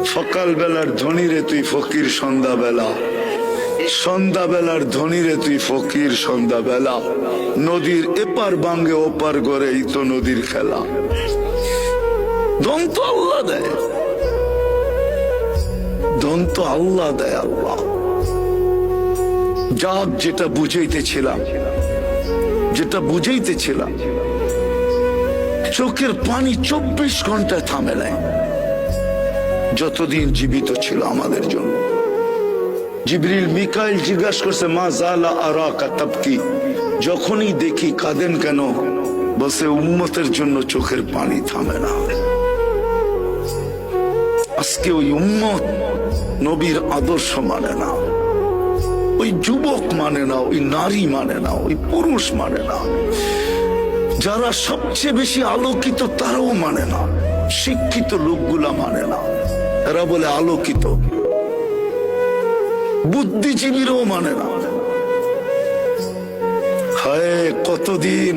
সকাল বেলার ধনী রে তুই ফকির সন্ধ্যাবেলা, সন্ধ্যাবেলার ধনী রে তুই ফকির সন্ধ্যাবেলা। নদীর এপার বাঙ্গে ওপার করে এই তো নদীর খেলা। দন্ত আল্লাহ দেয়, দন্ত আল্লাহ দেয়। আল্লাহ যাক, যেটা বুঝাইতেছিলাম, যেটা বুঝাইতেছিলাম, চোখের পানি 24 ঘন্টায় থামে নাই যতদিন জীবিত ছিল আমাদের জন্য। জিবরিল মিকাইল জিজ্ঞাসা করছে, মা জালা আরাকা তাবকি, যখনই দেখি কাঁদেন কেন? বসে উম্মতের জন্য চোখের পানি থামে না। আজকে ওই উম্মত নবীর আদর্শ মানে না, ওই যুবক মানে না, ওই নারী মানে না, ওই পুরুষ মানে না। যারা সবচেয়ে বেশি আলোকিত তারাও মানে না, শিক্ষিত লোকগুলা মানে না। এরা বলে আলোকিত, বুদ্ধিজীবীরাও মানে না। হায় কতদিন